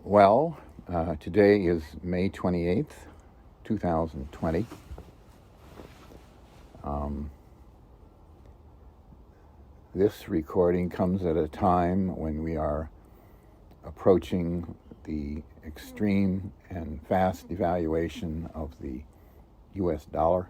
Well, today is May 28th, 2020. This recording comes at a time when we are approaching the extreme and fast devaluation of the U.S. dollar.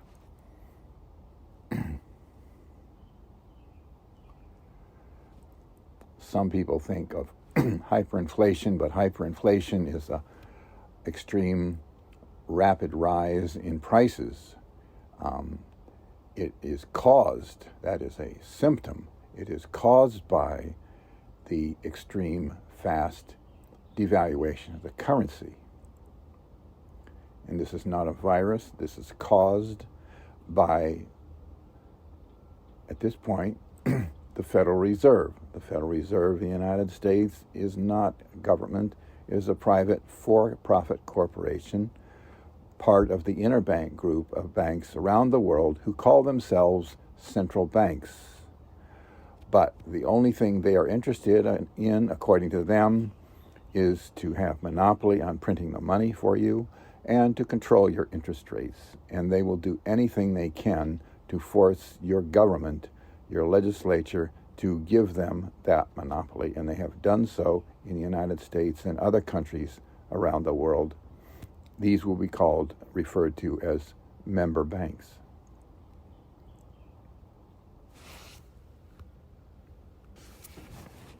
Some people think of hyperinflation, but hyperinflation is an extreme rapid rise in prices. It is caused, that is a symptom, it is caused by the extreme fast devaluation of the currency. And this is not a virus, this is caused by, at this point, the Federal Reserve. The Federal Reserve of the United States is not government, it is a private for-profit corporation, part of the Interbank group of banks around the world who call themselves central banks. But the only thing they are interested in, according to them, is to have monopoly on printing the money for you and to control your interest rates. And they will do anything they can to force your government, your legislature, to give them that monopoly. And they have done so in the United States and other countries around the world. These will be referred to as member banks.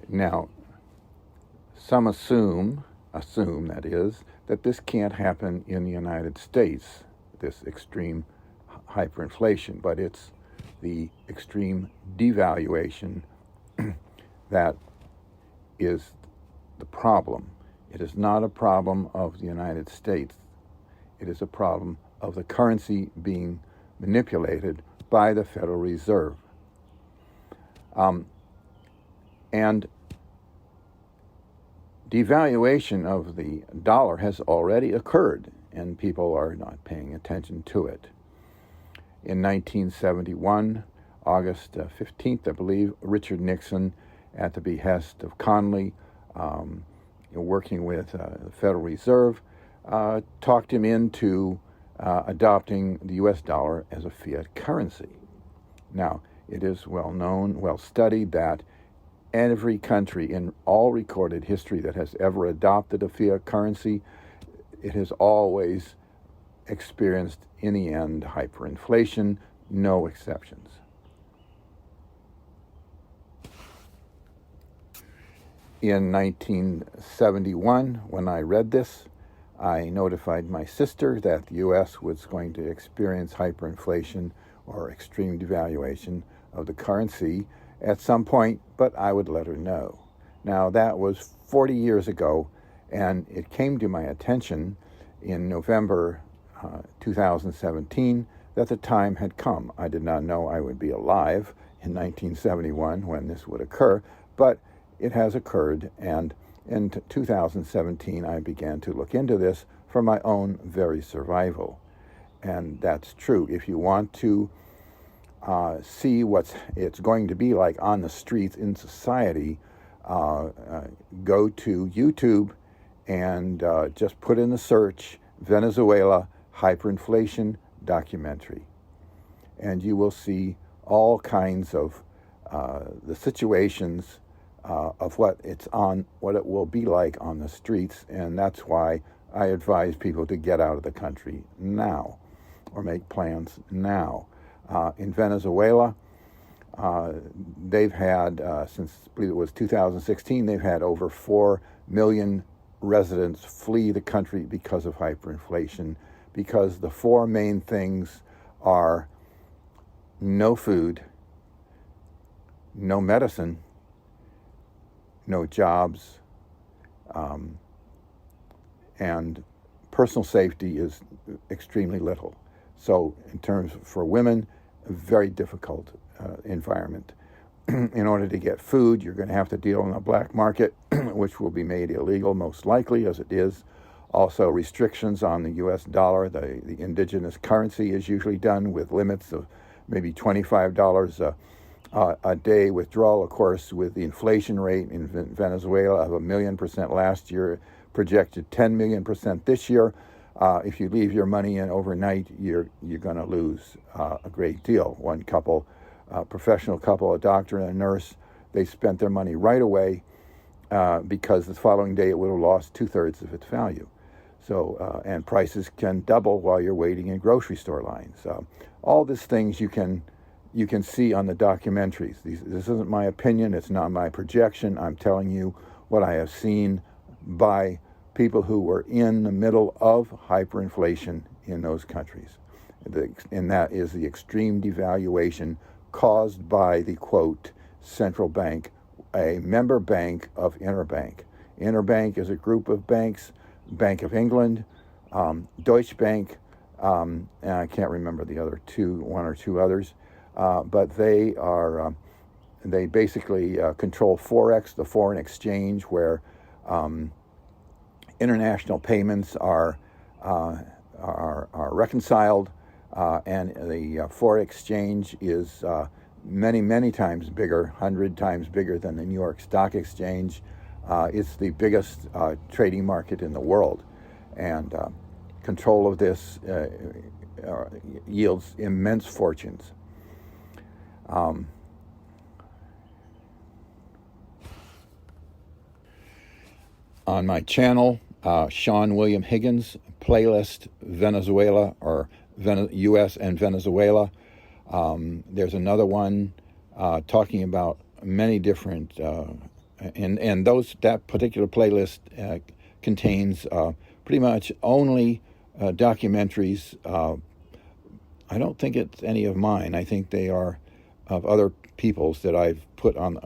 Now, some assume that is, that this can't happen in the United States, this extreme hyperinflation, but it's the extreme devaluation that is the problem. It is not a problem of the United States. It is a problem of the currency being manipulated by the Federal Reserve. And devaluation of the dollar has already occurred, and people are not paying attention to it. In 1971, August 15th, I believe, Richard Nixon, at the behest of Connally, working with the Federal Reserve, talked him into adopting the U.S. dollar as a fiat currency. Now, it is well known, well studied, that every country in all recorded history that has ever adopted a fiat currency, it has always experienced, in the end, hyperinflation, no exceptions. In 1971, when I read this, I notified my sister that the U.S. was going to experience hyperinflation or extreme devaluation of the currency at some point, but I would let her know. Now, that was 40 years ago, and it came to my attention in November 2017 that the time had come. I did not know I would be alive in 1971 when this would occur, but it has occurred, and in 2017 I began to look into this for my own very survival. And that's true. If you want to see what it's going to be like on the streets in society, go to YouTube and just put in the search Venezuela hyperinflation documentary, and you will see all kinds of the situations of what it will be like on the streets. And that's why I advise people to get out of the country now or make plans now. In Venezuela, they've had, since I believe it was 2016, they've had over 4 million residents flee the country because of hyperinflation, because the four main things are no food, no medicine, no jobs, and personal safety is extremely little. So in terms for women, a very difficult environment. In order to get food, you're going to have to deal in the black market, which will be made illegal, most likely, as it is. Also, restrictions on the U.S. dollar. The indigenous currency is usually done with limits of maybe $25 a day withdrawal. Of course, with the inflation rate in Venezuela of 1,000,000% last year, projected 10 million% this year. If you leave your money in overnight, you're going to lose a great deal. One couple, professional couple, a doctor and a nurse, they spent their money right away because the following day it would have lost 2/3 of its value. So, and prices can double while you're waiting in grocery store lines. All these things you can see on the documentaries. This isn't my opinion. It's not my projection. I'm telling you what I have seen by people who were in the middle of hyperinflation in those countries. And that is the extreme devaluation caused by the, quote, central bank, a member bank of Interbank. Interbank is a group of banks, Bank of England, Deutsche Bank, and I can't remember the other one or two others, but they basically control Forex, the foreign exchange, where international payments are reconciled, and the foreign exchange is many times bigger, 100 times bigger than the New York Stock Exchange. It's the biggest trading market in the world, and control of this yields immense fortunes. On my channel, Sean William Higgins, playlist Venezuela or U.S. and Venezuela. There's another one talking about many different, and that particular playlist contains pretty much only documentaries. I don't think it's any of mine. I think they are of other people's that I've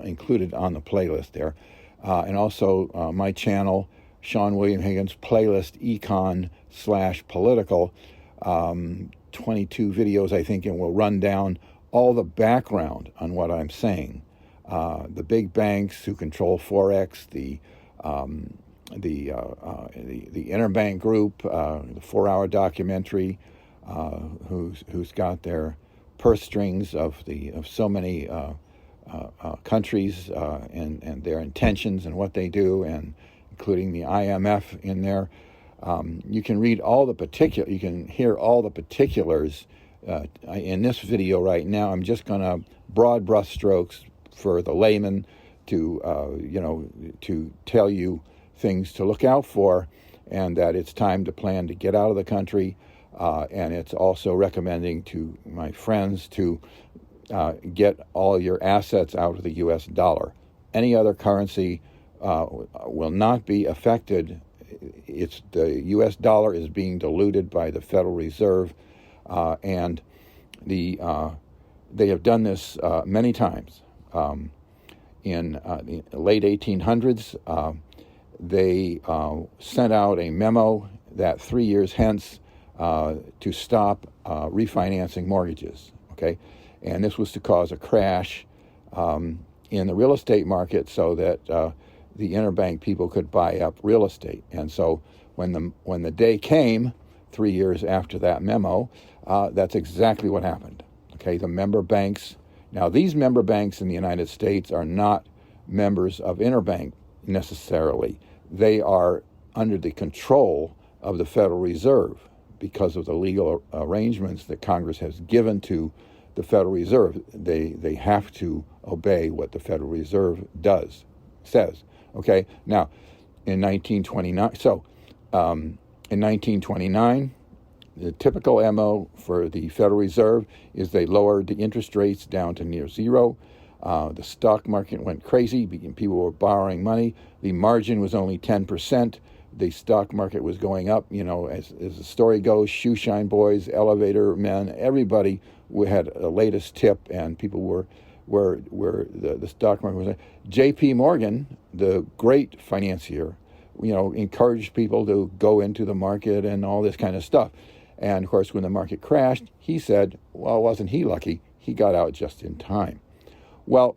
included on the playlist there. And also my channel, Sean William Higgins, playlist econ/political, 22 videos, I think, and we'll run down all the background on what I'm saying. The big banks who control Forex, the Interbank group, the 4-hour documentary, who's got their purse strings of so many countries and their intentions and what they do, and including the IMF in there. You can read all the you can hear all the particulars in this video right now. I'm just going to broad brush strokes for the layman to tell you things to look out for, and that it's time to plan to get out of the country. And it's also recommending to my friends to get all your assets out of the U.S. dollar. Any other currency will not be affected. The U.S. dollar is being diluted by the Federal Reserve, and they have done this many times. In the late 1800s, they sent out a memo that 3 years hence to stop refinancing mortgages. Okay, and this was to cause a crash in the real estate market, so that the interbank people could buy up real estate. And so when the day came, 3 years after that memo, that's exactly what happened. Okay, the member banks. Now, these member banks in the United States are not members of Interbank necessarily. They are under the control of the Federal Reserve because of the legal arrangements that Congress has given to the Federal Reserve. They have to obey what the Federal Reserve says. Okay, now in 1929, in 1929, the typical MO for the Federal Reserve is they lowered the interest rates down to near zero. The stock market went crazy. People were borrowing money. The margin was only 10%. The stock market was going up. As the story goes, shoe shine boys, elevator men, everybody had the latest tip, and people were the stock market was. J.P. Morgan, the great financier, encouraged people to go into the market and all this kind of stuff. And of course, when the market crashed, he said, well, wasn't he lucky? He got out just in time. Well,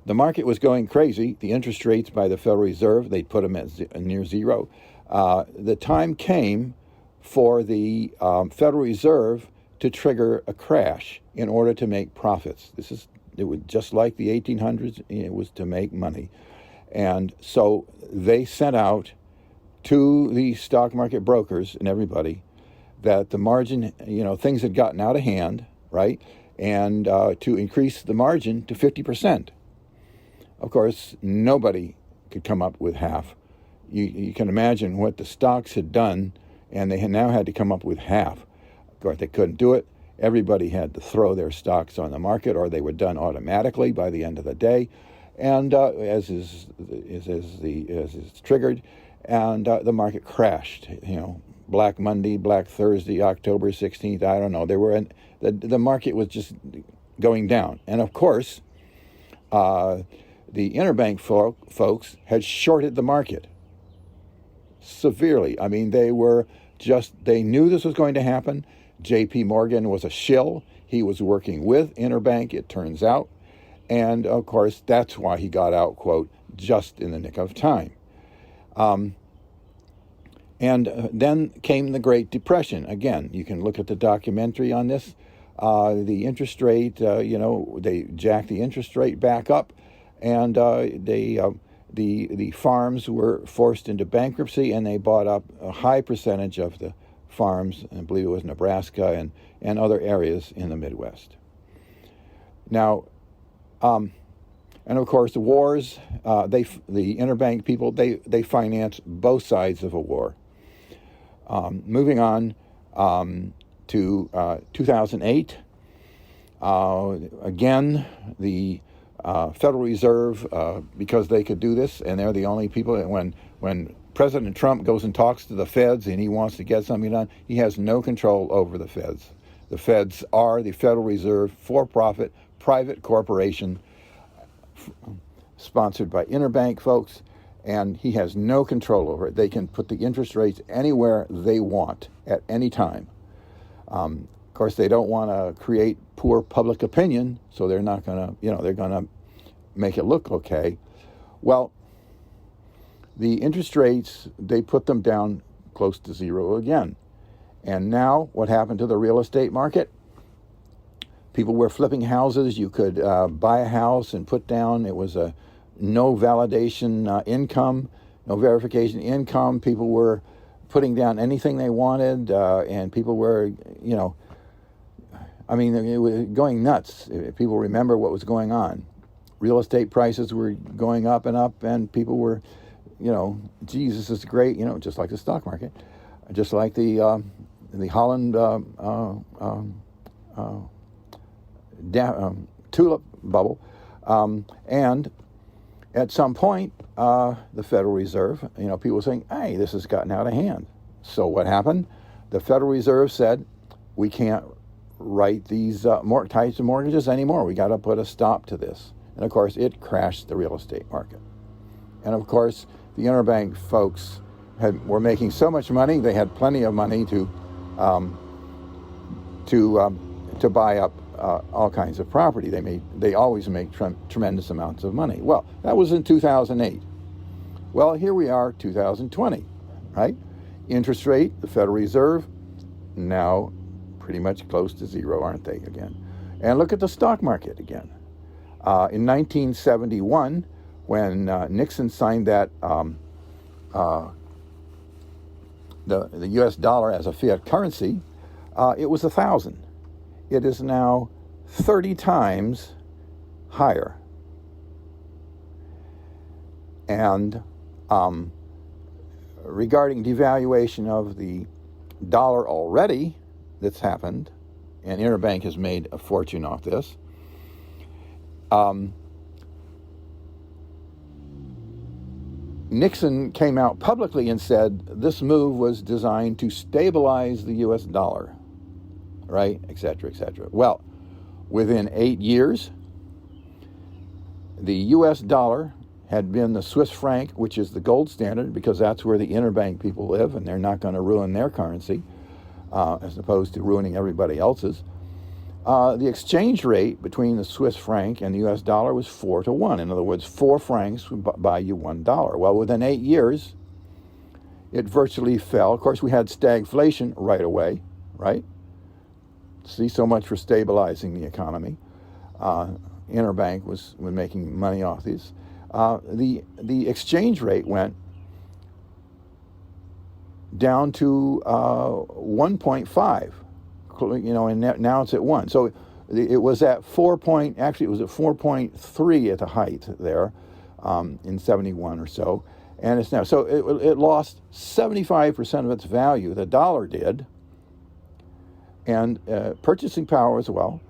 the market was going crazy. The interest rates by the Federal Reserve, they put them at near zero. The time came for the Federal Reserve to trigger a crash in order to make profits. It was just like the 1800s. It was to make money. And so they sent out to the stock market brokers and everybody that the margin, things had gotten out of hand, right? And to increase the margin to 50%. Of course, nobody could come up with half. You can imagine what the stocks had done, and they now had to come up with half. Of course, they couldn't do it. Everybody had to throw their stocks on the market, or they were done automatically by the end of the day, and as is triggered, and the market crashed. Black Monday, Black Thursday, October 16th. I don't know. The market was just going down, and of course, the Interbank folks had shorted the market severely. I mean, they knew this was going to happen. J.P. Morgan was a shill. He was working with Interbank, it turns out. And, of course, that's why he got out, quote, just in the nick of time. And then came the Great Depression. Again, you can look at the documentary on this. The interest rate, they jacked the interest rate back up, and the farms were forced into bankruptcy, and they bought up a high percentage of the farms, I believe it was Nebraska and other areas in the Midwest. Now, and of course the wars, the Interbank people, they finance both sides of a war. Moving on to 2008, again, the Federal Reserve, because they could do this, and they're the only people that when President Trump goes and talks to the feds and he wants to get something done, he has no control over the feds. The feds are the Federal Reserve, for-profit, private corporation, sponsored by Interbank folks, and he has no control over it. They can put the interest rates anywhere they want at any time. Of course, they don't want to create poor public opinion, so they're not going to, they're going to make it look okay. Well, the interest rates, they put them down close to zero again. And now, what happened to the real estate market? People were flipping houses. You could buy a house and put down, it was a no validation income, no verification income. People were putting down anything they wanted, and people were, it was going nuts. People remember what was going on. Real estate prices were going up, and people were, Jesus is great, just like the stock market, just like the Holland tulip bubble, and at some point, the Federal Reserve, people were saying, hey, this has gotten out of hand. So what happened? The Federal Reserve said, we can't write these types of mortgages anymore. We got to put a stop to this. And of course, it crashed the real estate market. And of course, the Interbank folks were making so much money, they had plenty of money to buy up all kinds of property. They always make tremendous amounts of money. Well, that was in 2008. Well, here we are, 2020, right? Interest rate, the Federal Reserve, now pretty much close to zero, aren't they, again? And look at the stock market again. In 1971, when Nixon signed that, the U.S. dollar as a fiat currency, it was 1,000. It is now 30 times higher. And regarding devaluation of the dollar already, that's happened, and Interbank has made a fortune off this. Nixon came out publicly and said this move was designed to stabilize the U.S. dollar, right, et cetera, et cetera. Well, within 8 years, the U.S. dollar had been the Swiss franc, which is the gold standard, because that's where the Interbank people live, and they're not going to ruin their currency, as opposed to ruining everybody else's. The exchange rate between the Swiss franc and the U.S. dollar was 4-1. In other words, 4 francs would buy you $1. Well, within 8 years, it virtually fell. Of course, we had stagflation right away, right? See, so much for stabilizing the economy. Interbank was making money off these. The exchange rate went down to 1.5, and now it's at 1. So it was at 4 point, actually it was at 4.3 at the height there in 71 or so, and it's now, so it lost 75% of its value, the dollar did, and purchasing power as well,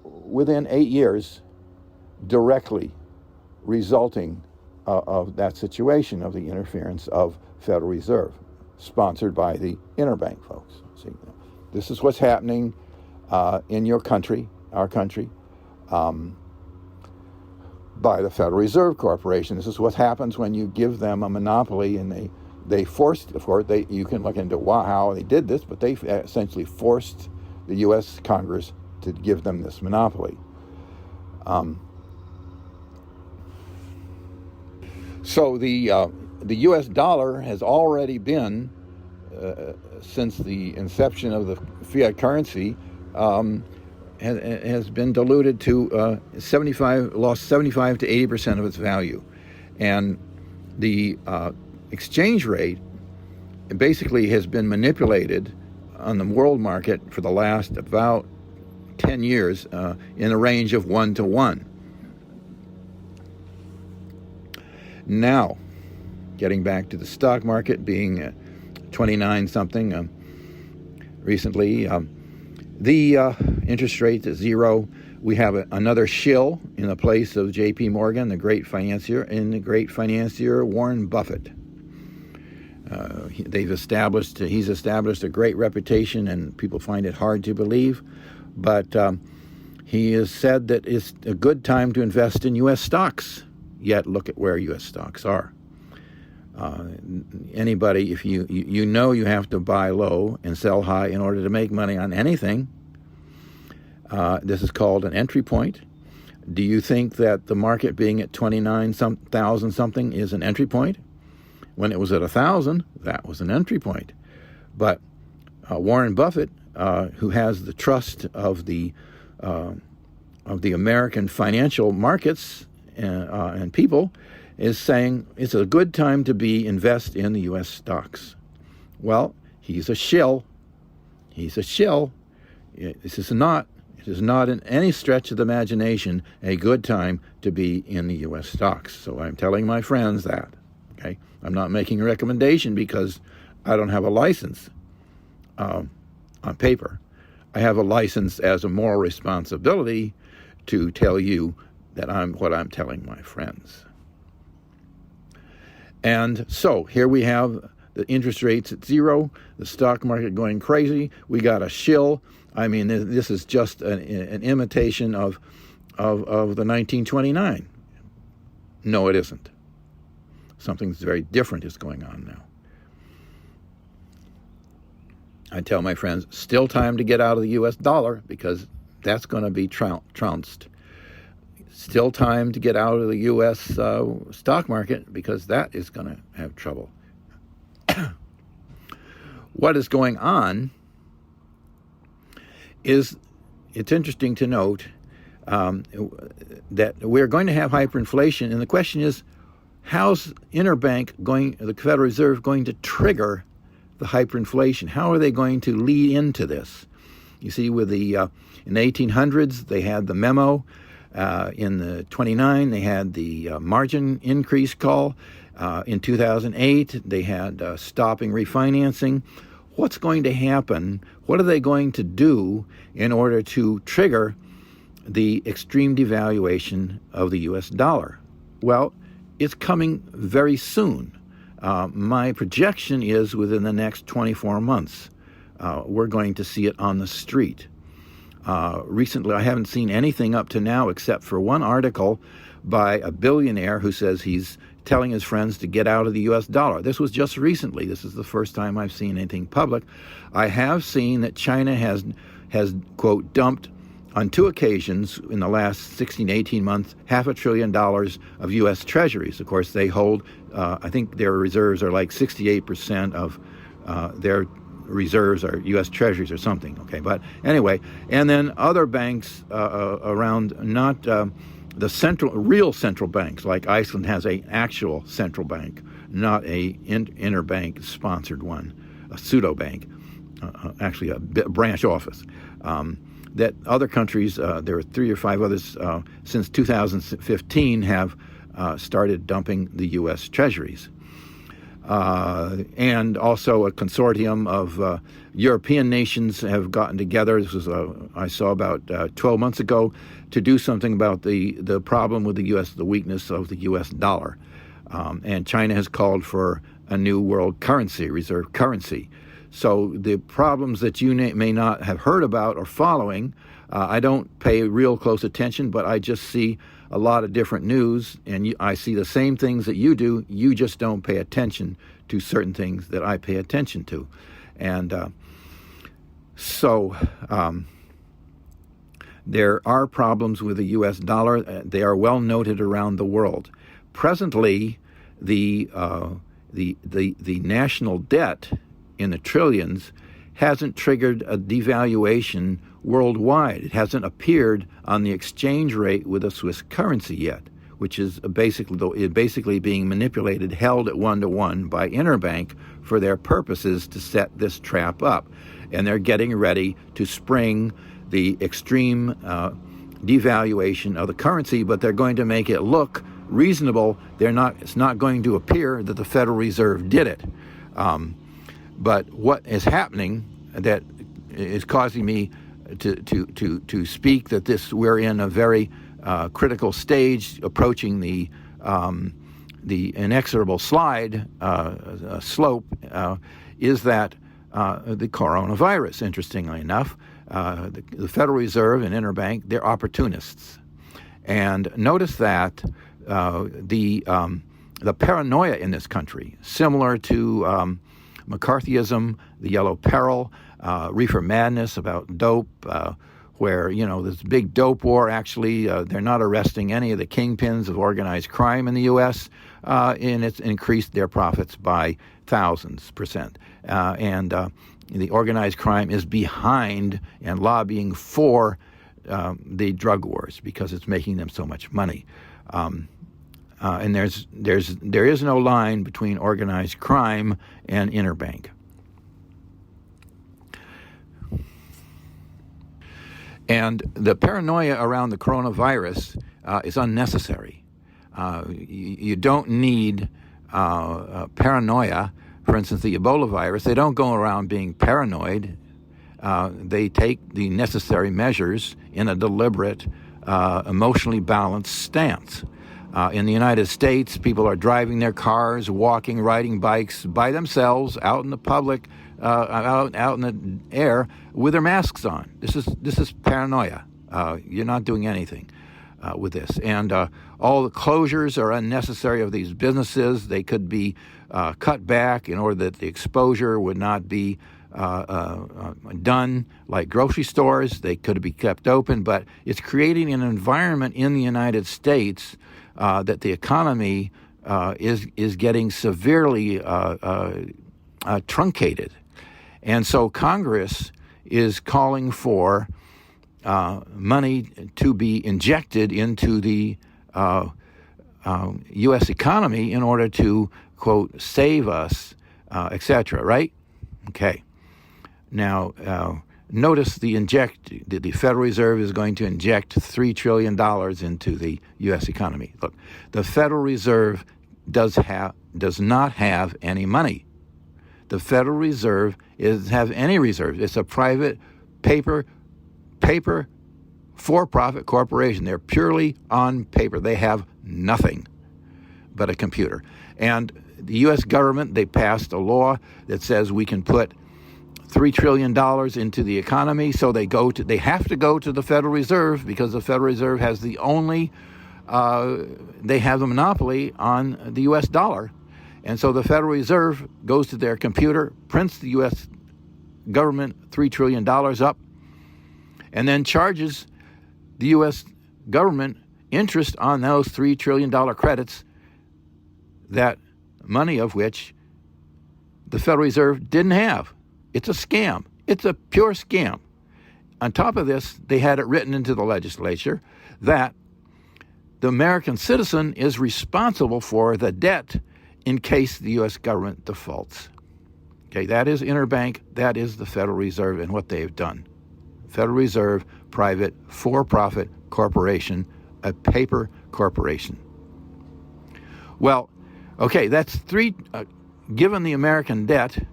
within 8 years, directly resulting of that situation of the interference of Federal Reserve, sponsored by the Interbank folks. See, this is what's happening in your country, our country, by the Federal Reserve Corporation. This is what happens when you give them a monopoly, and they forced, of course, you can look into how they did this, but they essentially forced the U.S. Congress to give them this monopoly. So the U.S. dollar has already been, since the inception of the fiat currency, has been diluted to lost 75 to 80% of its value. And the exchange rate basically has been manipulated on the world market for the last about 10 years in a range of 1 to 1. Now, getting back to the stock market being 29 something recently, the interest rate is 0. We have another shill in the place of J.P. Morgan, the great financier, and the great financier Warren Buffett. He's established a great reputation, and people find it hard to believe, but he has said that it's a good time to invest in U.S. stocks. Yet look at where U.S. stocks are. Anybody, if you have to buy low and sell high in order to make money on anything, this is called an entry point. Do you think that the market being at 29,000 something is an entry point? When it was at 1,000, that was an entry point. But Warren Buffett, who has the trust of the American financial markets and people, is saying it's a good time to invest in the U.S. stocks. Well, he's a shill. He's a shill. It is not in any stretch of the imagination a good time to be in the U.S. stocks. So I'm telling my friends that. Okay, I'm not making a recommendation because I don't have a license on paper. I have a license as a moral responsibility to tell you that what I'm telling my friends. And so here we have the interest rates at 0, the stock market going crazy. We got a shill. I mean, this is just an imitation of the 1929. No, it isn't. Something very different is going on now. I tell my friends, still time to get out of the U.S. dollar because that's going to be trounced. Still time to get out of the U.S. stock market because that is going to have trouble. What is going on is, it's interesting to note that we're going to have hyperinflation, and the question is, how's the Federal Reserve going to trigger the hyperinflation? How are they going to lead into this? You see, in the 1800s, they had the memo. In the 29, they had the margin increase call. In 2008, they had stopping refinancing. What's going to happen? What are they going to do in order to trigger the extreme devaluation of the U.S. dollar? Well, it's coming very soon. My projection is within the next 24 months, we're going to see it on the street. Recently, I haven't seen anything up to now except for one article by a billionaire who says he's telling his friends to get out of the U.S. dollar. This was just recently. This is the first time I've seen anything public. I have seen that China has quote, dumped on 2 occasions in the last 16 to 18 months, $500 billion of U.S. treasuries. Of course, they hold, I think their reserves are like 68% of their reserves are U.S. treasuries or something, okay? But anyway, and then other banks around, not the real central banks, like Iceland has an actual central bank, not a interbank sponsored one, a pseudo bank, actually a branch office. That other countries, there are 3 or 5 others since 2015 have started dumping the U.S. treasuries. And also a consortium of European nations have gotten together. This was, I saw about 12 months ago, to do something about the problem with the U.S., the weakness of the U.S. dollar. And China has called for a new world currency, reserve currency. So the problems that you may not have heard about or following, I don't pay real close attention, but I just see a lot of different news, and I see the same things that you do. You just don't pay attention to certain things that I pay attention to. And so there are problems with the U.S. dollar. They are well noted around the world. Presently, the national debt in the trillions hasn't triggered a devaluation worldwide. It hasn't appeared on the exchange rate with a Swiss currency yet, which is basically being manipulated, held at 1-to-1 by Interbank for their purposes to set this trap up. And they're getting ready to spring the extreme devaluation of the currency, but they're going to make it look reasonable. It's not going to appear that the Federal Reserve did it. But what is happening that is causing me to speak that we're in a very critical stage, approaching the inexorable slope, is that the coronavirus. Interestingly enough, the Federal Reserve and Interbank, they're opportunists, and notice that the paranoia in this country, similar to McCarthyism, the Yellow Peril, reefer madness about dope, where, this big dope war, actually, they're not arresting any of the kingpins of organized crime in the U.S., and it's increased their profits by thousands %. And the organized crime is behind and lobbying for the drug wars because it's making them so much money. And there is no line between organized crime and Interbank. And the paranoia around the coronavirus is unnecessary. You don't need paranoia. For instance, the Ebola virus, they don't go around being paranoid. They take the necessary measures in a deliberate, emotionally balanced stance. In the United States, people are driving their cars, walking, riding bikes by themselves, out in the public, out in the air, with their masks on. This is paranoia. You're not doing anything with this. And all the closures are unnecessary of these businesses. They could be cut back in order that the exposure would not be done like grocery stores. They could be kept open, but it's creating an environment in the United States that the economy is getting severely truncated. And so Congress is calling for money to be injected into the U.S. economy in order to, quote, save us, etc., right? Okay. Now, notice the Federal Reserve is going to inject $3 trillion into the U.S. economy. Look, the Federal Reserve does not have any money. The Federal Reserve doesn't have any reserves. It's a private paper for-profit corporation. They're purely on paper. They have nothing but a computer. And the U.S. government, they passed a law that says we can put $3 trillion into the economy, so they have to go to the Federal Reserve because the Federal Reserve has they have the monopoly on the U.S. dollar. And so the Federal Reserve goes to their computer, prints the U.S. government $3 trillion up, and then charges the U.S. government interest on those $3 trillion credits, that money of which the Federal Reserve didn't have. It's a scam. It's a pure scam. On top of this, they had it written into the legislature that the American citizen is responsible for the debt in case the U.S. government defaults. Okay, that is Interbank, that is the Federal Reserve and what they've done. Federal Reserve, private, for-profit corporation, a paper corporation. Well, okay, that's three, given the American debt,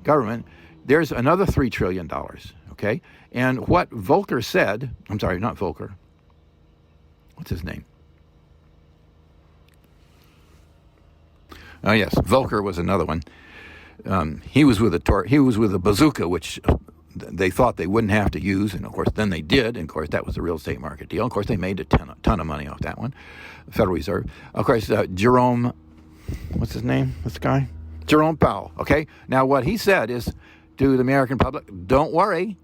government, there's another $3 trillion, okay? And what Volcker said, I'm sorry, not Volcker, what's his name? Oh yes, Volcker was another one. He was with a bazooka, which they thought they wouldn't have to use, and of course then they did. And of course that was the real estate market deal. Of course they made a ton of money off that one. Federal Reserve. Of course, Jerome, what's his name? This guy, Jerome Powell. Okay. Now what he said is to the American public, don't worry,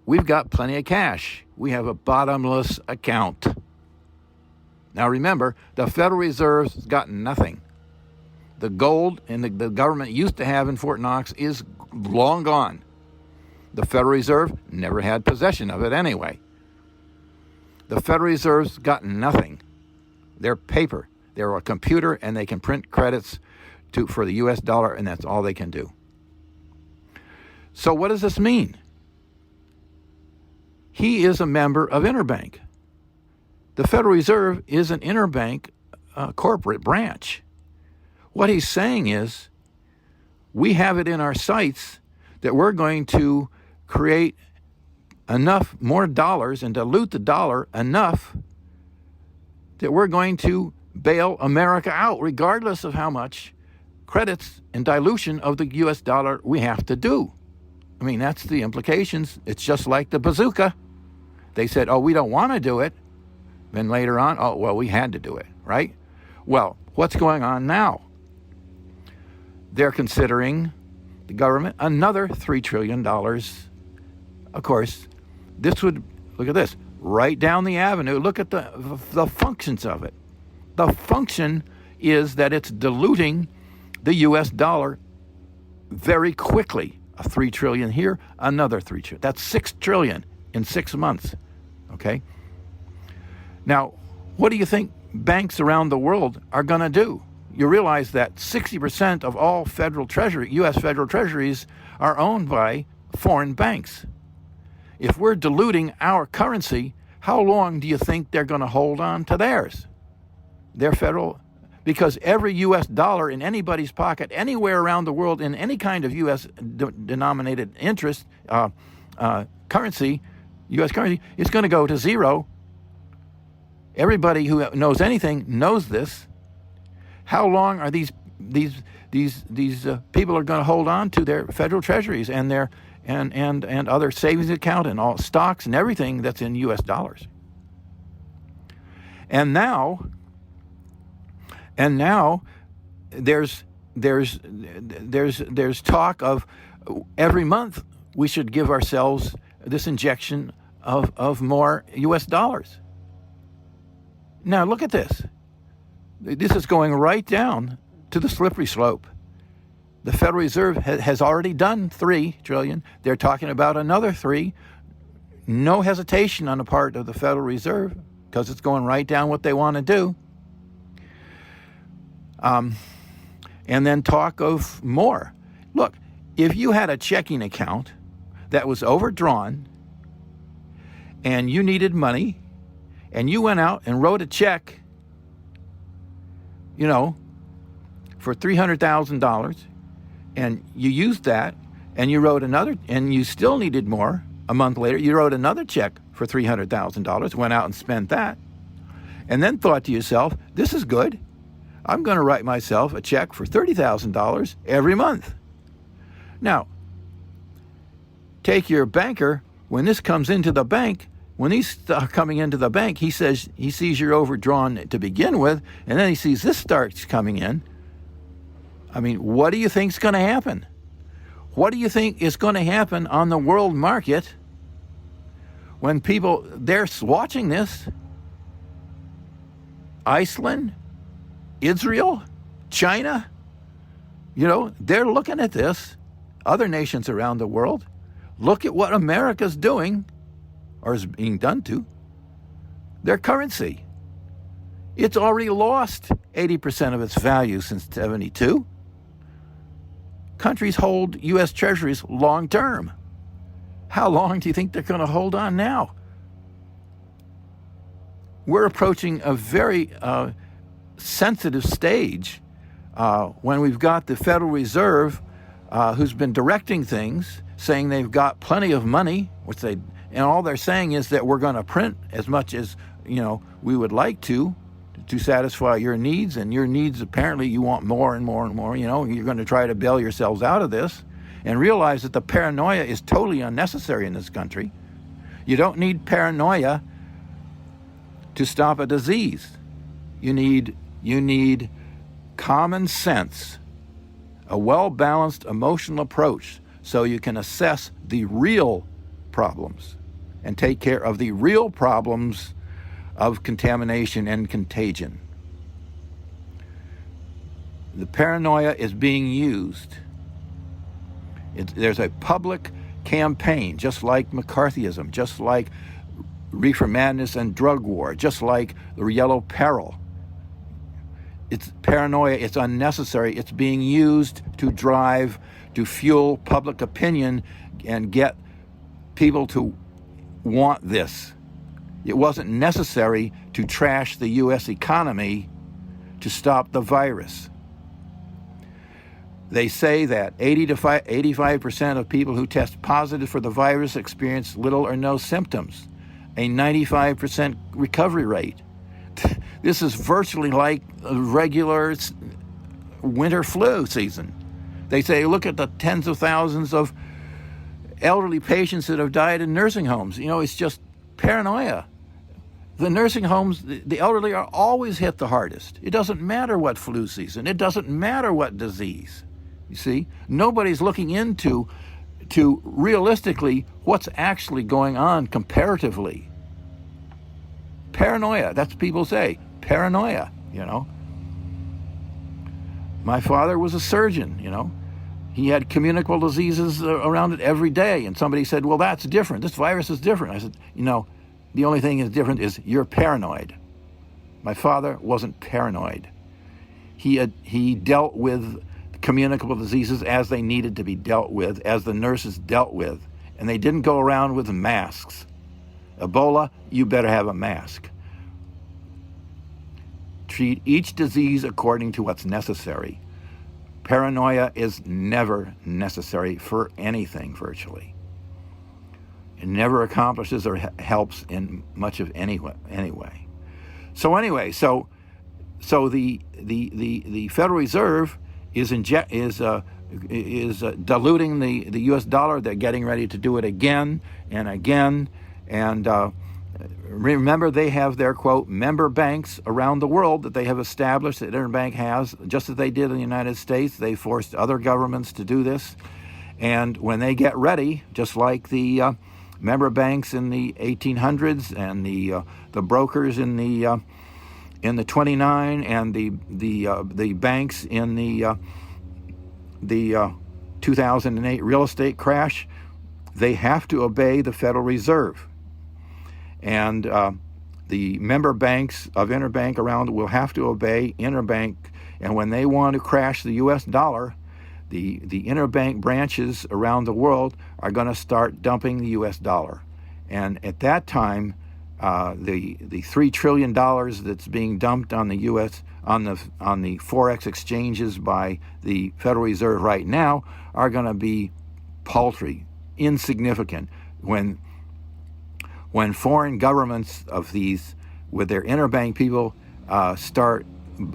we've got plenty of cash. We have a bottomless account. Now remember, the Federal Reserve's got nothing. The gold and the government used to have in Fort Knox is long gone. The Federal Reserve never had possession of it anyway. The Federal Reserve's got nothing. They're paper. They're a computer, and they can print credits for the U.S. dollar, and that's all they can do. So what does this mean? He is a member of Interbank. The Federal Reserve is an Interbank corporate branch. What he's saying is, we have it in our sights that we're going to create enough more dollars and dilute the dollar enough that we're going to bail America out, regardless of how much credits and dilution of the U.S. dollar we have to do. I mean, that's the implications. It's just like the bazooka. They said, oh, we don't want to do it. Then later on, oh, well, we had to do it, right? Well, what's going on now? They're considering, the government, another $3 trillion. Of course, this would, look at this, right down the avenue. Look at the functions of it. The function is that it's diluting the U.S. dollar very quickly. A $3 trillion here, another $3 trillion. That's $6 trillion in 6 months, okay? Now, what do you think banks around the world are going to do? You realize that 60% of all federal treasury, U.S. federal treasuries, are owned by foreign banks. If we're diluting our currency, how long do you think they're going to hold on to theirs? Their federal, because every U.S. dollar in anybody's pocket, anywhere around the world, in any kind of U.S. denominated interest, currency, U.S. currency, it's going to go to zero. Everybody who knows anything knows this. How long are these people are going to hold on to their federal treasuries and their and other savings account and all stocks and everything that's in U.S. dollars? And now there's talk of every month we should give ourselves this injection of more U.S. dollars. Now look at this. This is going right down to the slippery slope. The Federal Reserve has already done $3 trillion. They're talking about another 3. No hesitation on the part of the Federal Reserve, because it's going right down what they want to do. And then talk of more. Look, if you had a checking account that was overdrawn and you needed money and you went out and wrote a check, for $300,000, and you used that, and you wrote another, and you still needed more, a month later, you wrote another check for $300,000, went out and spent that, and then thought to yourself, this is good. I'm going to write myself a check for $30,000 every month. Now, take your banker, when this comes into the bank, when he's coming into the bank, he says he sees you're overdrawn to begin with, and then he sees this starts coming in. I mean, what do you think's going to happen? What do you think is going to happen on the world market when people, they're watching this? Iceland, Israel, China, they're looking at this. Other nations around the world, look at what America's doing, or is being done to their currency. It's already lost 80% of its value since 72. Countries hold U.S. Treasuries long term. How long do you think they're going to hold on now? We're approaching a very sensitive stage when we've got the Federal Reserve who's been directing things, saying they've got plenty of money, and all they're saying is that we're going to print as much as we would like to satisfy your needs, and your needs apparently you want more and more and more. You're going to try to bail yourselves out of this, and realize that the paranoia is totally unnecessary in this country. You don't need paranoia to stop a disease. You need common sense, a well-balanced emotional approach, so you can assess the real problems and take care of the real problems of contamination and contagion. The paranoia is being used. There's a public campaign, just like McCarthyism, just like reefer madness and drug war, just like the yellow peril. It's paranoia, it's unnecessary, it's being used to fuel public opinion and get people to want this. It wasn't necessary to trash the U.S. economy to stop the virus. They say that 80 to 85% of people who test positive for the virus experience little or no symptoms, a 95% recovery rate. This is virtually like a regular winter flu season. They say, look at the tens of thousands of elderly patients that have died in nursing homes. It's just paranoia. The nursing homes, the elderly are always hit the hardest. It doesn't matter what flu season. It doesn't matter what disease. You see, nobody's looking into realistically what's actually going on comparatively. Paranoia, that's what people say. Paranoia, My father was a surgeon, He had communicable diseases around it every day. And somebody said, well, that's different. This virus is different. I said, the only thing is different is you're paranoid. My father wasn't paranoid. He dealt with communicable diseases as they needed to be dealt with, as the nurses dealt with. And they didn't go around with masks. Ebola, you better have a mask. Treat each disease according to what's necessary. Paranoia is never necessary for anything, virtually. It never accomplishes or helps in much of any way. So the Federal Reserve is diluting the U.S. dollar. They're getting ready to do it again and again. And remember, they have their, quote, member banks around the world that they have established, that Interbank has, just as they did in the United States. They forced other governments to do this. And when they get ready, just like the member banks in the 1800s and the brokers in the 29 and the banks in the 2008 real estate crash, they have to obey the Federal Reserve. And the member banks of Interbank around will have to obey Interbank. And when they want to crash the U.S. dollar, the Interbank branches around the world are going to start dumping the U.S. dollar. And at that time, the $3 trillion that's being dumped on the U.S. on the forex exchanges by the Federal Reserve right now are going to be paltry, insignificant. When foreign governments of these, with their interbank people, start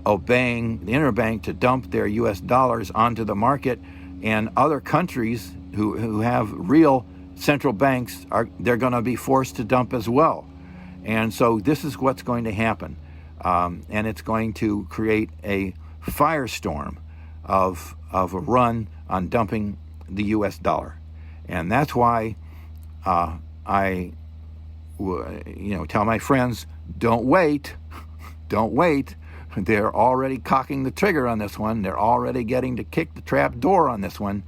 obeying the Interbank to dump their U.S. dollars onto the market, and other countries who have real central banks, they're going to be forced to dump as well. And so this is what's going to happen. And it's going to create a firestorm of a run on dumping the U.S. dollar. And that's why I tell my friends, don't wait. They're already cocking the trigger on this one. They're already getting to kick the trap door on this one.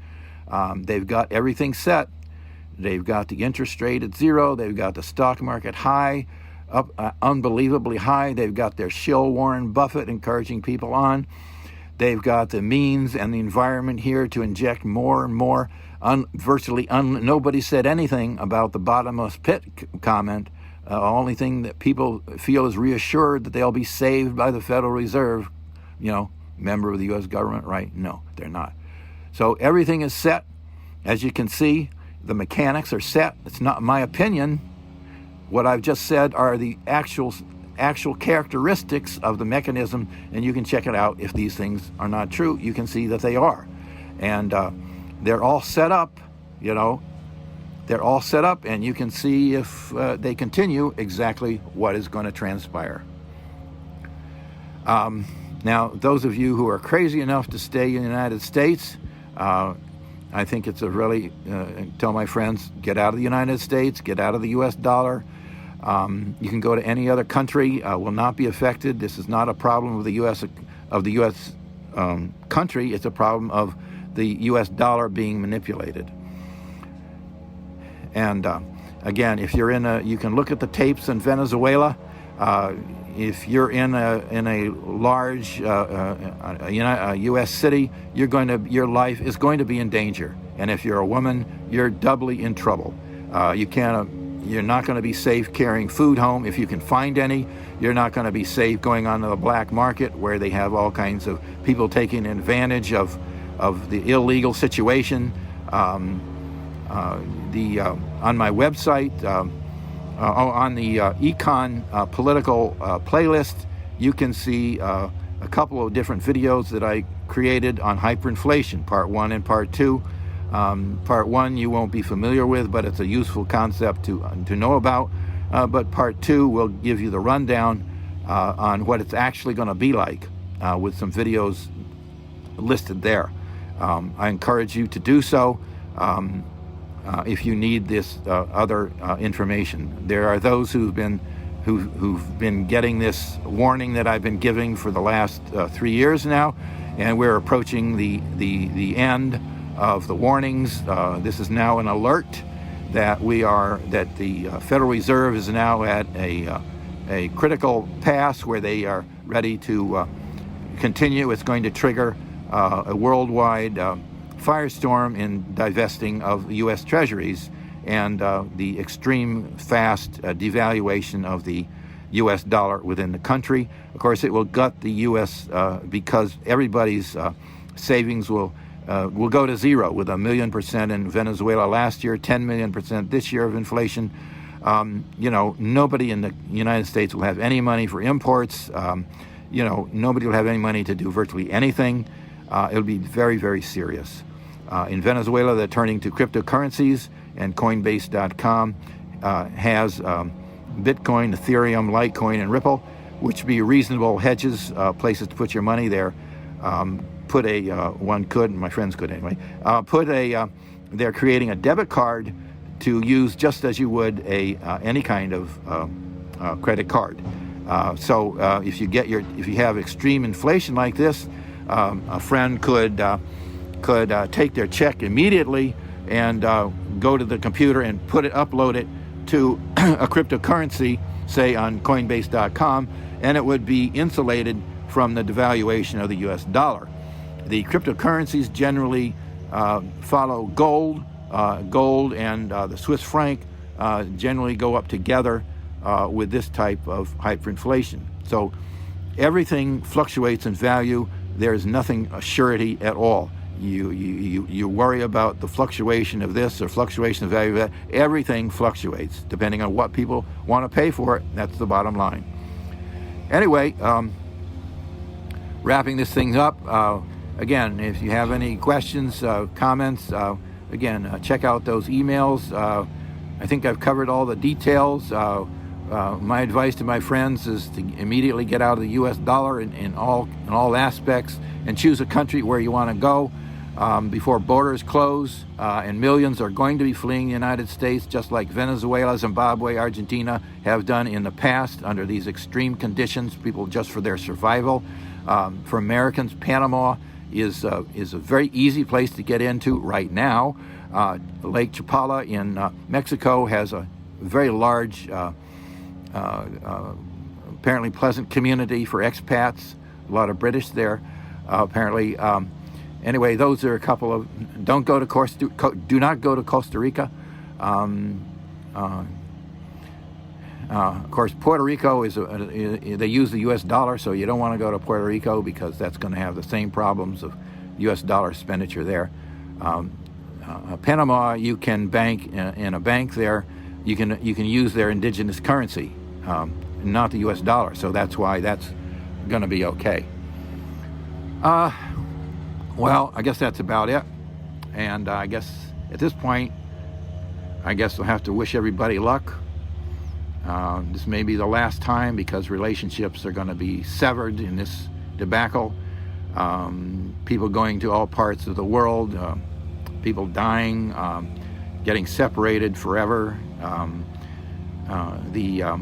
They've got everything set. They've got the interest rate at zero. They've got the stock market high. up unbelievably high. They've got their shill Warren Buffett encouraging people on. They've got the means and the environment here to inject more and more. Nobody said anything about the bottomless pit comment. The only thing that people feel is reassured that they'll be saved by the Federal Reserve, member of the U.S. government, right? No, they're not. So everything is set. As you can see, the mechanics are set. It's not my opinion. What I've just said are the actual characteristics of the mechanism, and you can check it out. If these things are not true, you can see that they are. And they're all set up, They're all set up, and you can see if they continue exactly what is going to transpire. Now, those of you who are crazy enough to stay in the United States, I think it's tell my friends, get out of the United States, get out of the U.S. dollar. You can go to any other country, will not be affected. This is not a problem of the U.S. Country. It's a problem of the U.S. dollar being manipulated. And again, if you're you can look at the tapes in Venezuela. If you're in a large U.S. city, your life is going to be in danger. And if you're a woman, you're doubly in trouble. You're not going to be safe carrying food home if you can find any. You're not going to be safe going onto the black market where they have all kinds of people taking advantage of the illegal situation. On my website, on the econ political playlist, you can see a couple of different videos that I created on hyperinflation, part 1 and part 2. Part 1 you won't be familiar with, but it's a useful concept to know about. But part 2 will give you the rundown on what it's actually going to be like, with some videos listed there. I encourage you to do so. If you need this other information. There are those who've been getting this warning that I've been giving for the last 3 years now, and we're approaching the end of the warnings. This is now an alert that the Federal Reserve is now at a critical pass where they are ready to continue. It's going to trigger a worldwide firestorm in divesting of U.S. treasuries and the extreme fast devaluation of the U.S. dollar within the country. Of course, it will gut the U.S. Because everybody's savings will go to zero, with 1 million% in Venezuela last year, 10 million% this year of inflation. Nobody in the United States will have any money for imports. Nobody will have any money to do virtually anything. It'll be very, very serious. In Venezuela, they're turning to cryptocurrencies, and Coinbase.com has Bitcoin, Ethereum, Litecoin, and Ripple, which would be reasonable hedges, places to put your money there. One could, and my friends could anyway, they're creating a debit card to use just as you would any kind of credit card. So if you have extreme inflation like this, a friend could take their check immediately and go to the computer and upload it to a cryptocurrency, say on Coinbase.com, and it would be insulated from the devaluation of the U.S. dollar. The cryptocurrencies generally follow gold. Gold and the Swiss franc generally go up together with this type of hyperinflation. So everything fluctuates in value. There's nothing a surety at all. You worry about the fluctuation of this or fluctuation of value of that. Everything fluctuates depending on what people want to pay for it. That's the bottom line. Anyway, wrapping this thing up, again, if you have any questions, comments, check out those emails. I think I've covered all the details. My advice to my friends is to immediately get out of the U.S. dollar in all aspects, and choose a country where you want to go before borders close. And millions are going to be fleeing the United States, just like Venezuela, Zimbabwe, Argentina have done in the past under these extreme conditions, people just for their survival. For Americans, Panama is a very easy place to get into right now. Lake Chapala in Mexico has a very large apparently pleasant community for expats, a lot of British there, apparently. Anyway, those are a couple of, do not go to Costa Rica. Of course, Puerto Rico they use the U.S. dollar, so you don't want to go to Puerto Rico because that's going to have the same problems of U.S. dollar expenditure there. Panama, you can bank in a bank there. You can use their indigenous currency, not the U.S. dollar. So that's why that's going to be okay. Well, I guess that's about it. And I guess at this point, I guess we'll have to wish everybody luck. This may be the last time because relationships are going to be severed in this debacle. People going to all parts of the world, people dying, getting separated forever. The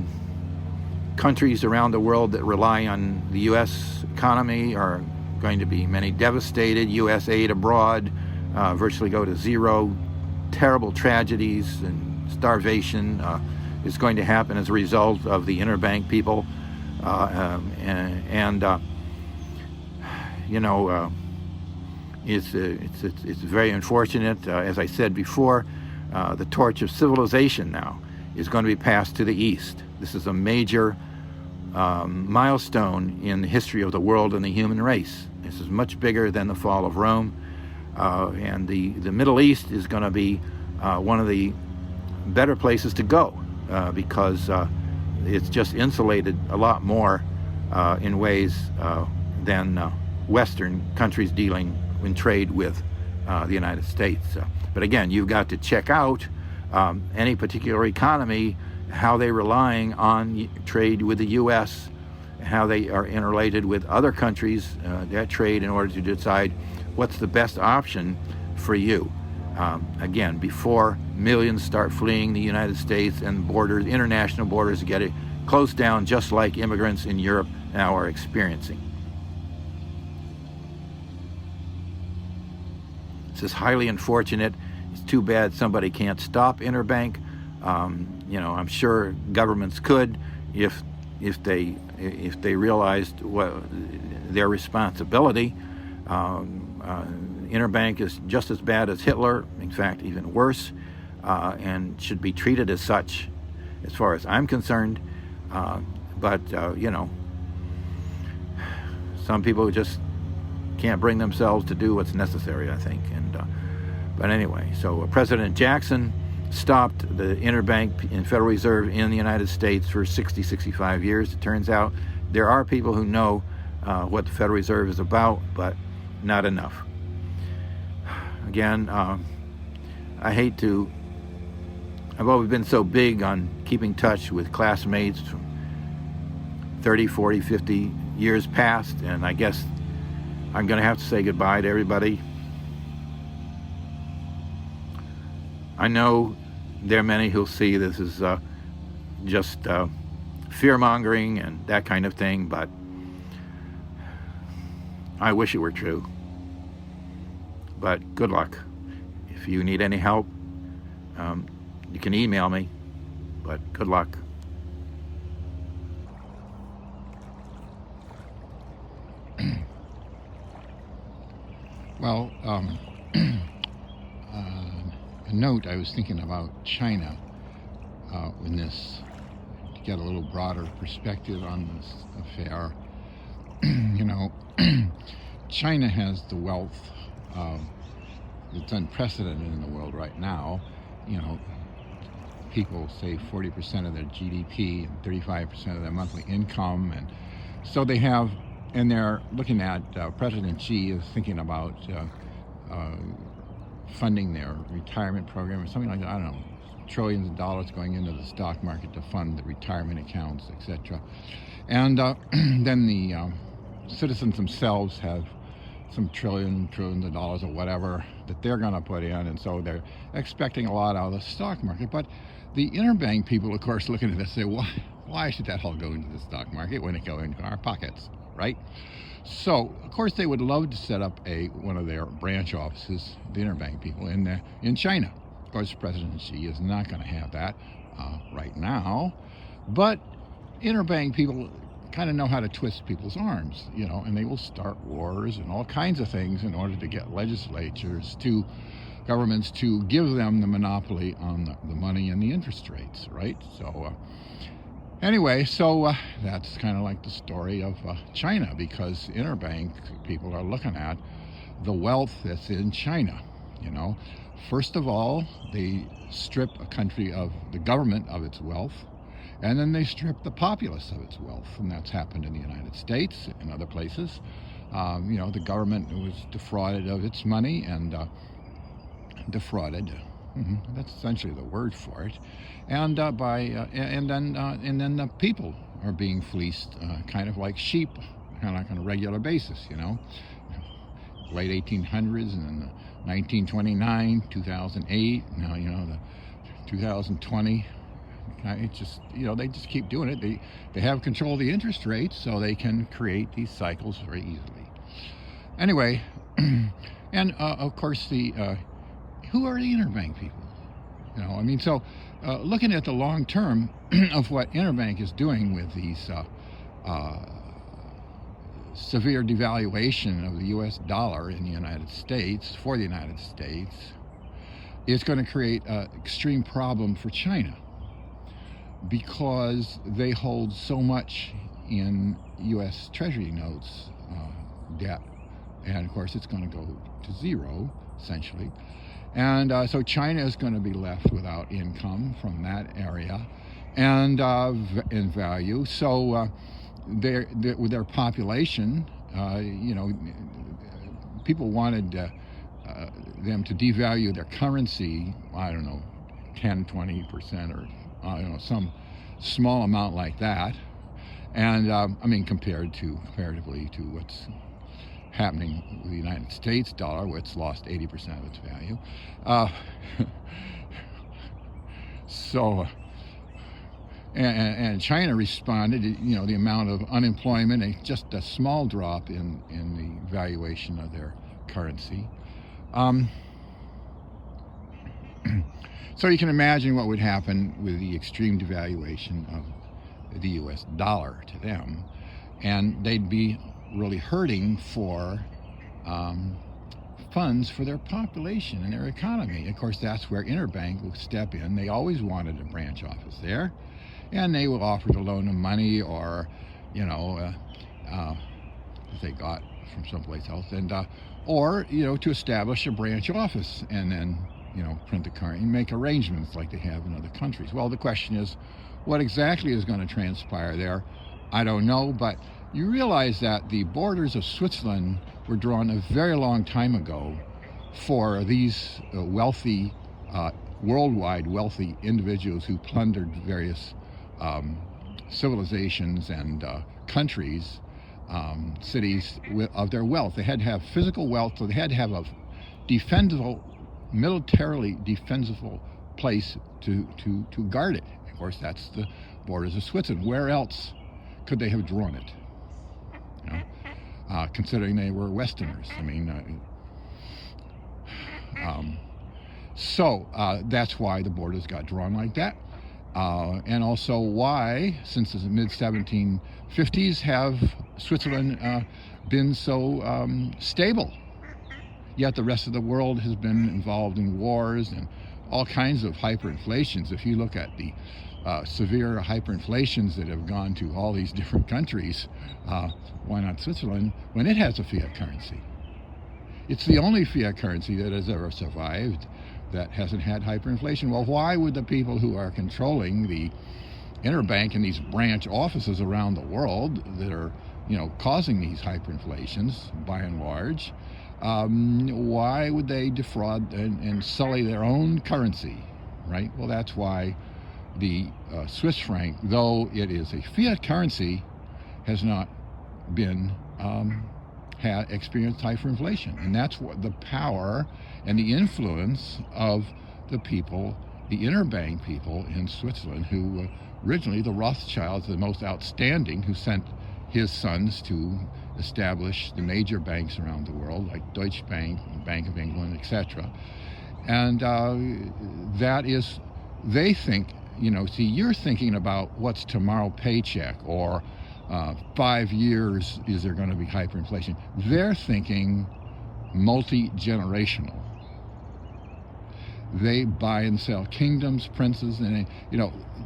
countries around the world that rely on the U.S. economy are going to be many devastated. U.S. aid abroad virtually go to zero. Terrible tragedies and starvation is going to happen as a result of the Interbank people, it's very unfortunate. As I said before, the torch of civilization now is going to be passed to the East. This is a major milestone in the history of the world and the human race. This is much bigger than the fall of Rome, and the Middle East is going to be one of the better places to go. Because it's just insulated a lot more in ways than Western countries dealing in trade with the United States. But again, you've got to check out any particular economy, how they're relying on trade with the U.S., how they are interrelated with other countries, that trade, in order to decide what's the best option for you. Again, before millions start fleeing the United States and international borders get closed down, just like immigrants in Europe now are experiencing. This is highly unfortunate. It's too bad somebody can't stop Interbank. I'm sure governments could if they realized their responsibility. Interbank is just as bad as Hitler, in fact, even worse, and should be treated as such, as far as I'm concerned. But some people just can't bring themselves to do what's necessary, I think. But anyway, so President Jackson stopped the Interbank and Federal Reserve in the United States for 65 years. It turns out there are people who know what the Federal Reserve is about, but not enough. Again, I've always been so big on keeping touch with classmates from 30, 40, 50 years past, and I guess I'm going to have to say goodbye to everybody. I know there are many who'll see this as just fear-mongering and that kind of thing, but I wish it were true. But good luck. If you need any help, you can email me, but good luck. Well, a note, I was thinking about China in this, to get a little broader perspective on this affair. China has the wealth it's unprecedented in the world right now. People save 40% of their GDP and 35% of their monthly income, and so they have, and they're looking at, President Xi is thinking about funding their retirement program or something like that. I don't know, trillions of dollars going into the stock market to fund the retirement accounts, etc. And then the citizens themselves have some trillions of dollars or whatever that they're going to put in, and so they're expecting a lot out of the stock market. But the Interbank people, of course, looking at this, say, why should that all go into the stock market when it go into our pockets, right? So, of course, they would love to set up one of their branch offices, the Interbank people, in China. Of course, President Xi is not going to have that right now, but interbank people kind of know how to twist people's arms, and they will start wars and all kinds of things in order to get governments to give them the monopoly on the money and the interest rates, right? So anyway, that's kind of like the story of China, because interbank people are looking at the wealth that's in China. First of all, they strip a country of the government of its wealth, and then they strip the populace of its wealth, and that's happened in the United States and other places. The government was defrauded of its money, and defrauded. That's essentially the word for it, and then the people are being fleeced, kind of like sheep, kind of like on a regular basis. Late 1800s, and then 1929, 2008. Now the 2020. It's just they just keep doing it. They have control of the interest rates, so they can create these cycles very easily. Anyway, and of course who are the interbank people? So looking at the long term of what Interbank is doing with these severe devaluation of the U.S. dollar in the United States, for the United States, is going to create an extreme problem for China, because they hold so much in U.S. Treasury notes debt, and of course it's going to go to zero, essentially. And so China is going to be left without income from that area, and in value. So with their population, people wanted them to devalue their currency, 10, 20%, or some small amount like that. And comparatively to what's happening with the United States dollar, where it's lost 80% of its value. And China responded, the amount of unemployment, and just a small drop in the valuation of their currency. So you can imagine what would happen with the extreme devaluation of the U.S. dollar to them, and they'd be really hurting for funds for their population and their economy. Of course, that's where Interbank will step in. They always wanted a branch office there, and they will offer to loan them money, or if they got from someplace else, and or to establish a branch office, and then print the currency and make arrangements like they have in other countries. Well, the question is, what exactly is going to transpire there? I don't know, but you realize that the borders of Switzerland were drawn a very long time ago for these wealthy, worldwide wealthy individuals who plundered various civilizations and countries, cities of their wealth. They had to have physical wealth, so they had to have a militarily defensible place to guard it. Of course, that's the borders of Switzerland. Where else could they have drawn it? Considering they were Westerners. So that's why the borders got drawn like that. And also why, since the mid-1750s, have Switzerland been so stable. Yet the rest of the world has been involved in wars and all kinds of hyperinflations. If you look at the severe hyperinflations that have gone to all these different countries, why not Switzerland, when it has a fiat currency? It's the only fiat currency that has ever survived that hasn't had hyperinflation. Well, why would the people who are controlling the Interbank and these branch offices around the world that are, causing these hyperinflations by and large, why would they defraud and sully their own currency, right? Well, that's why the Swiss franc, though it is a fiat currency, has not been experienced hyperinflation. And that's what the power and the influence of the people, the interbank people in Switzerland, who originally the Rothschilds, the most outstanding, who sent his sons to establish the major banks around the world, like Deutsche Bank, Bank of England, etc. And that is, they think, see, you're thinking about what's tomorrow paycheck, or 5 years, is there going to be hyperinflation? They're thinking multi-generational. They buy and sell kingdoms, princes, and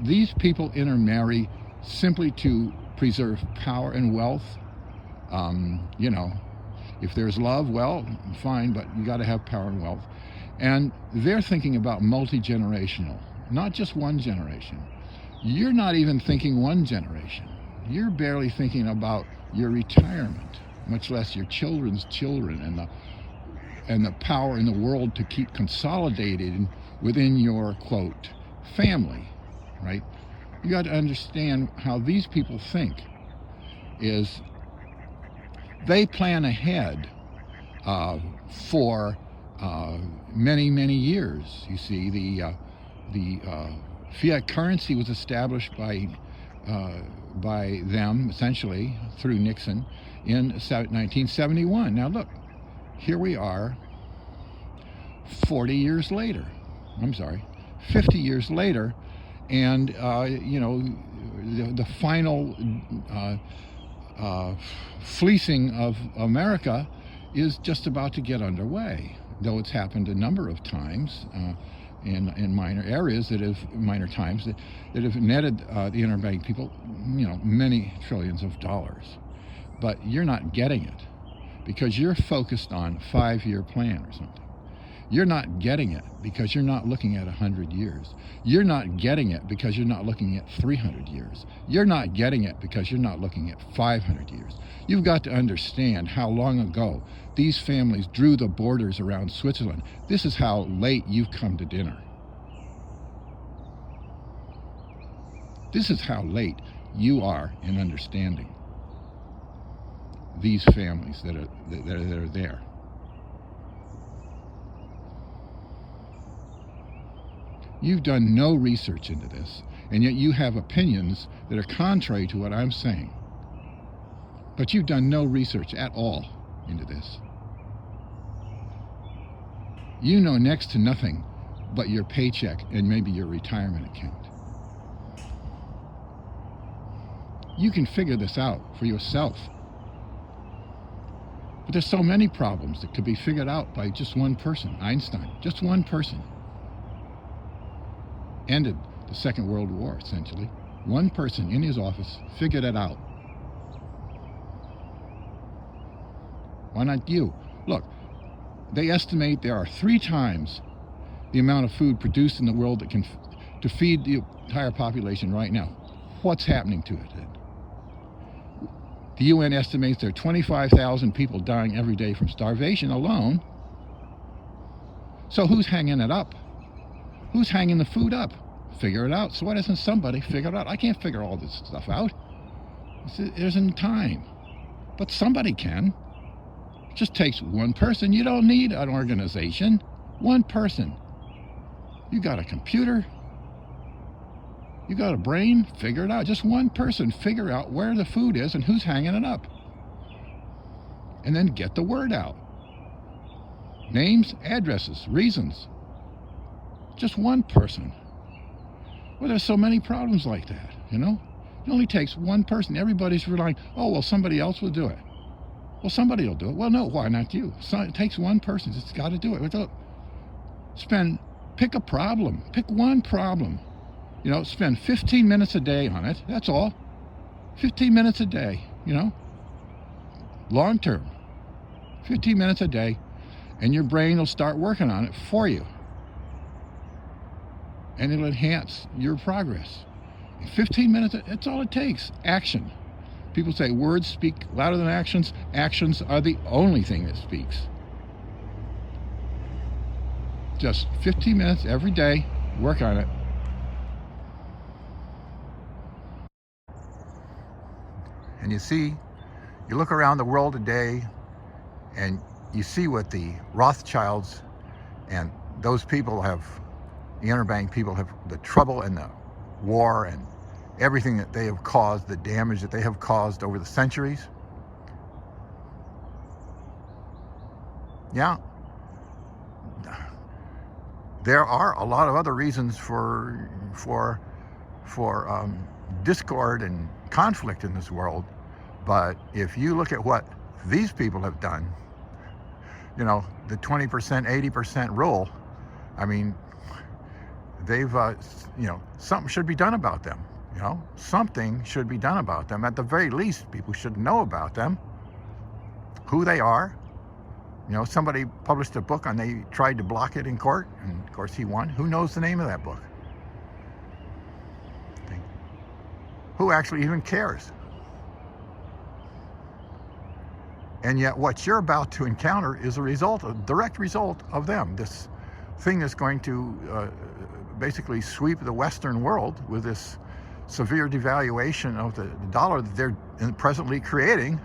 these people intermarry simply to preserve power and wealth. If there's love, well, fine, but you got to have power and wealth. And they're thinking about multi-generational, not just one generation. You're not even thinking one generation. You're barely thinking about your retirement, much less your children's children, and the power in the world to keep consolidated within your, quote, family, right? You got to understand how these people think. Is they plan ahead for many, many years. You see, the fiat currency was established by them, essentially, through Nixon in 1971. Now look, here we are 50 years later, and the final fleecing of America is just about to get underway, though it's happened a number of times in minor areas minor times that have netted the Interbank people, many trillions of dollars. But you're not getting it because you're focused on a 5-year plan or something. You're not getting it because you're not looking at 100 years. You're not getting it because you're not looking at 300 years. You're not getting it because you're not looking at 500 years. You've got to understand how long ago these families drew the borders around Switzerland. This is how late you've come to dinner. This is how late you are in understanding these families that are there. You've done no research into this, and yet you have opinions that are contrary to what I'm saying. But you've done no research at all into this. You know next to nothing but your paycheck and maybe your retirement account. You can figure this out for yourself. But there's so many problems that could be figured out by just one person. Einstein, just one person, ended the Second World War, essentially. One person in his office figured it out. Why not you? Look, they estimate there are 3 times the amount of food produced in the world that can to feed the entire population right now. What's happening to it then? The UN estimates there are 25,000 people dying every day from starvation alone. So who's hanging it up? Who's hanging the food up? Figure it out. So why doesn't somebody figure it out? I can't figure all this stuff out. There isn't time. But somebody can. It just takes one person. You don't need an organization. One person. You got a computer. You got a brain. Figure it out. Just one person. Figure out where the food is and who's hanging it up. And then get the word out. Names, addresses, reasons. Just one person. Well, there's so many problems like that, It only takes one person. Everybody's relying, oh, well, somebody else will do it. Well, somebody will do it. Well, no, why not you? So it takes one person. It's got to do it. Pick a problem. Pick one problem. Spend 15 minutes a day on it. That's all. 15 minutes a day, Long term. 15 minutes a day, and your brain will start working on it for you. And it'll enhance your progress. 15 minutes, that's all it takes. Action. People say words speak louder than actions. Actions are the only thing that speaks. Just 15 minutes every day, work on it. And you see, you look around the world today and you see what the Rothschilds and those people have, the Interbank people have, the trouble and the war and everything that they have caused, the damage that they have caused over the centuries. Yeah. There are a lot of other reasons for for discord and conflict in this world. But if you look at what these people have done, you know, the 20%, 80% rule, I mean, they've, you know, something should be done about them. You know, something should be done about them. At the very least, people should know about them, who they are. You know, somebody published a book and they tried to block it in court, and of course he won. Who knows the name of that book? Who actually even cares? And yet what you're about to encounter is a direct result of them. This thing that's going to basically sweep the Western world with this severe devaluation of the dollar that they're presently creating.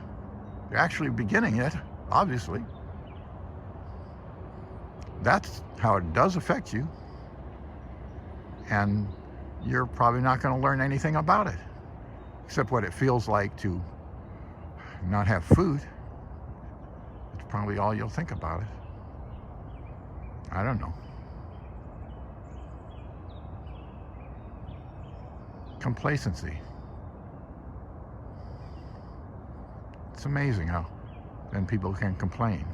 They're actually beginning it, obviously. That's how it does affect you. And you're probably not going to learn anything about it, except what it feels like to not have food. It's probably all you'll think about it. I don't know. Complacency. It's amazing how then people can complain.